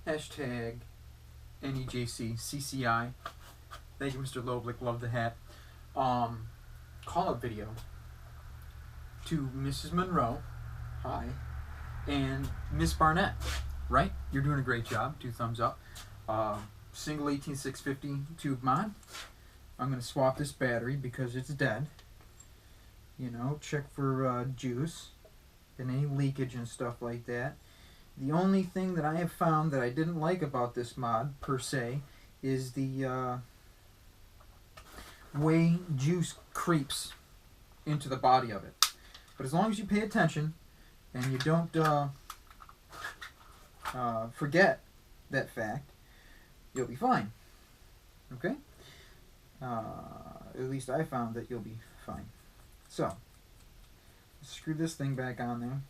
Hashtag NEJC CCI. Thank you, Mr. Loblick. Love the hat. Call-up video to Mrs. Monroe. Hi. And Miss Barnett. Right? You're doing a great job. 2 thumbs up. Single 18650 tube mod. I'm going to swap this battery because it's dead. You know, check for juice and any leakage and stuff like that. The only thing that I have found that I didn't like about this mod, per se, is the way juice creeps into the body of it. But as long as you pay attention and you don't forget that fact, you'll be fine. Okay? At least I found that you'll be fine. So, screw this thing back on there.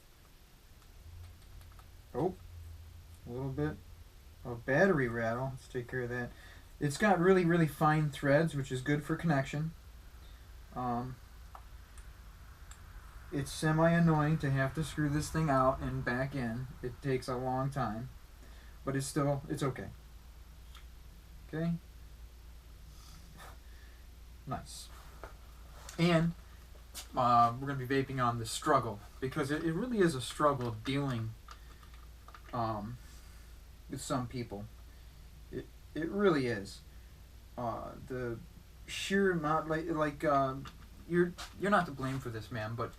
Oh, a little bit of battery rattle. Let's take care of that. It's got really, really fine threads, which is good for connection. It's semi-annoying to have to screw this thing out and back in. It takes a long time, but it's okay. Okay? Nice. And we're going to be vaping on the struggle, because it really is a struggle dealing with some people. It really is. The sheer amount, you're not to blame for this, ma'am, but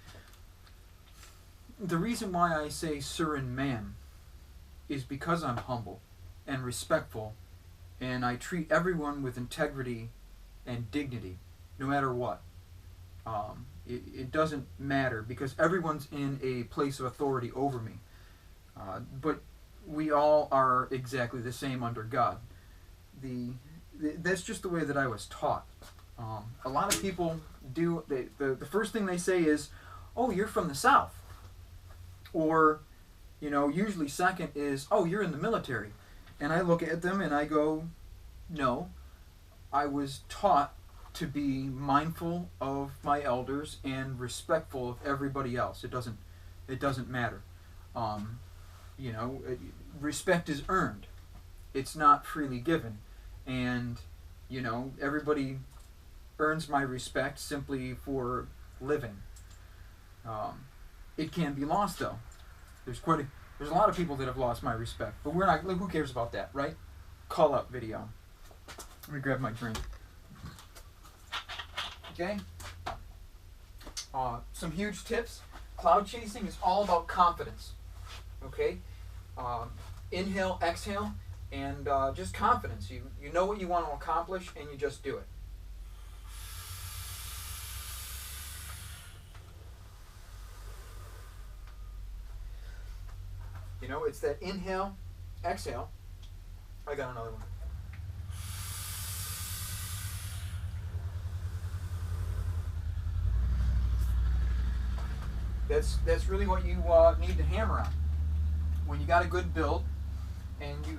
the reason why I say sir and ma'am is because I'm humble and respectful, and I treat everyone with integrity and dignity, no matter what. It doesn't matter, because everyone's in a place of authority over me. But we all are exactly the same under God. That's just the way that I was taught. A lot of people do, the first thing they say is, oh, you're from the South. Or, you know, usually second is, oh, you're in the military. And I look at them and I go, no, I was taught to be mindful of my elders and respectful of everybody else. It doesn't matter. You know, respect is earned. It's not freely given. And, you know, everybody earns my respect simply for living. It can be lost, though. There's a lot of people that have lost my respect, but we're not. Who cares about that, right? Call up video. Let me grab my drink. Okay. Some huge tips. Cloud chasing is all about confidence. Okay. Inhale, exhale, and just confidence. You know what you want to accomplish, and you just do it. You know, it's that inhale, exhale. I got another one. That's really what you need to hammer on. When you got a good build, and you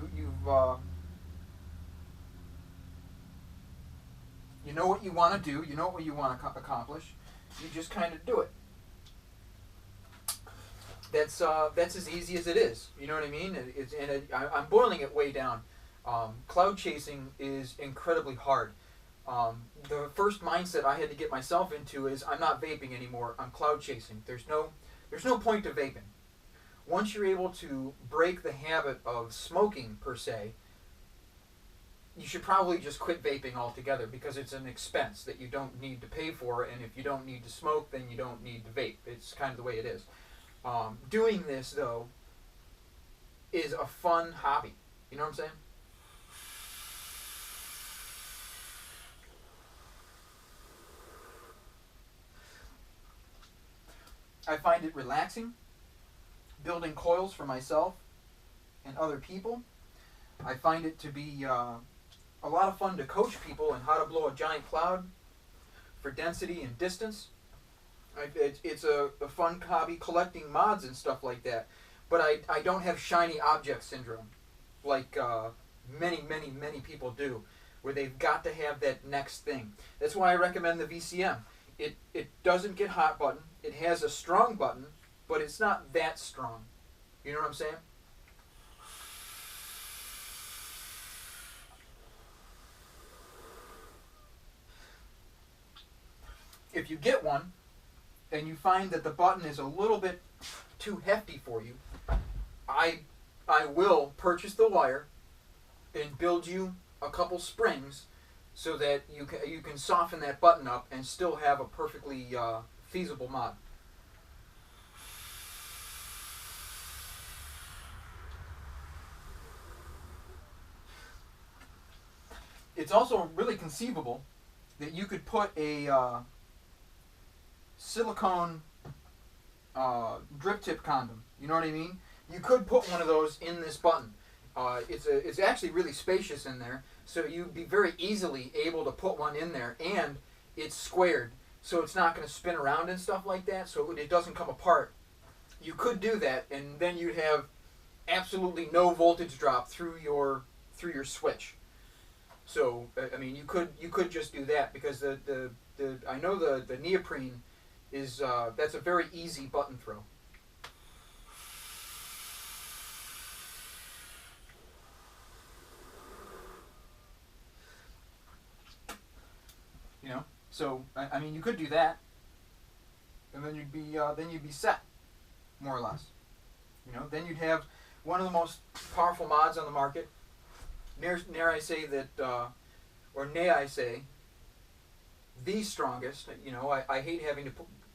know what you want to do, you know what you want to accomplish, you just kind of do it. That's as easy as it is. You know what I mean? I'm boiling it way down. Cloud chasing is incredibly hard. The first mindset I had to get myself into is I'm not vaping anymore. I'm cloud chasing. There's no point to vaping. Once you're able to break the habit of smoking per se, you should probably just quit vaping altogether, because it's an expense that you don't need to pay for, and if you don't need to smoke, then you don't need to vape. It's kind of the way it is. Doing this, though, is a fun hobby. You know what I'm saying? I find it relaxing, building coils for myself and other people. I find it to be a lot of fun to coach people on how to blow a giant cloud for density and distance. It's a fun hobby collecting mods and stuff like that. But I don't have shiny object syndrome like many people do, where they've got to have that next thing. That's why I recommend the VCM. It doesn't get hot button. It has a strong button, but it's not that strong. You know what I'm saying? if you get one and you find that the button is a little bit too hefty for you, I will purchase the wire and build you a couple springs so that you can soften that button up and still have a perfectly feasible mod. It's also really conceivable that you could put a silicone drip tip condom. You know what I mean? You could put one of those in this button. It's actually really spacious in there, so you'd be very easily able to put one in there, and it's squared, so it's not going to spin around and stuff like that, so it doesn't come apart. You could do that, and then you'd have absolutely no voltage drop through your switch. So I mean, you could just do that, because I know the neoprene is that's a very easy button throw. You know, so I mean, you could do that, and then you'd be set, more or less. You know, then you'd have one of the most powerful mods on the market. Nay, I say, the strongest. You know, I hate having to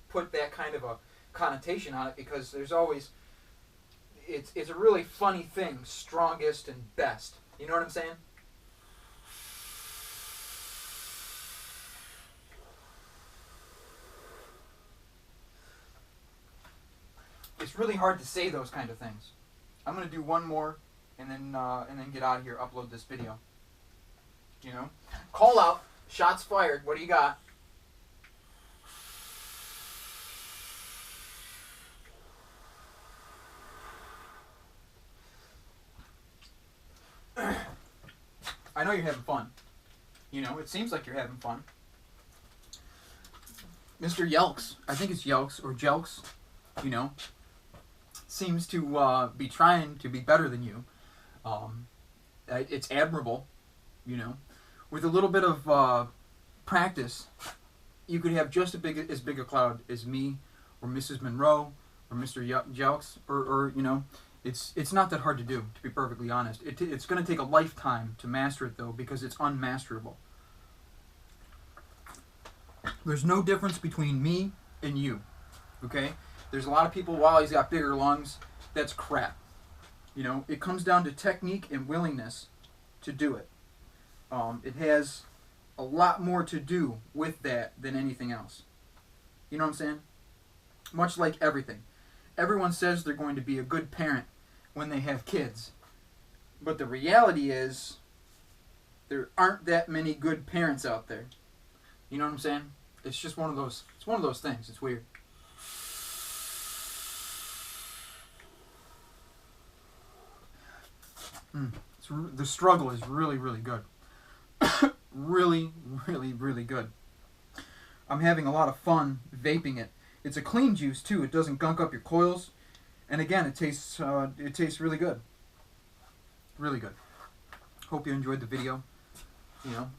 put that kind of a connotation on it, because there's always, it's a really funny thing, strongest and best. You know what I'm saying? It's really hard to say those kind of things. I'm gonna do one more, and then get out of here. Upload this video. You know, call out, shots fired. What do you got? I know you're having fun. You know, it seems like you're having fun. Mr. Yelks, I think it's Yelks or Jelks, you know, seems to be trying to be better than you. It's admirable, you know. With a little bit of practice, you could have just as big a cloud as me, or Mrs. Monroe, or Mr. Jelks, or you know, it's not that hard to do, to be perfectly honest. It's going to take a lifetime to master it, though, because it's unmasterable. There's no difference between me and you, okay? There's a lot of people, wow, he's got bigger lungs. That's crap. You know, it comes down to technique and willingness to do it. It has a lot more to do with that than anything else. You know what I'm saying? Much like everything. Everyone says they're going to be a good parent when they have kids. But the reality is, there aren't that many good parents out there. You know what I'm saying? It's just one of those things. It's weird. The struggle is really, really good. Really, really, really good. I'm having a lot of fun vaping it. It's a clean juice too. It doesn't gunk up your coils, and again, it tastes really good. Really good. Hope you enjoyed the video. You know,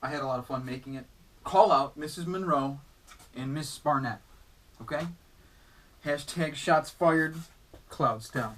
I had a lot of fun making it. Call out Mrs. Monroe and Miss Barnett. Okay? Hashtag shots fired. Clouds down.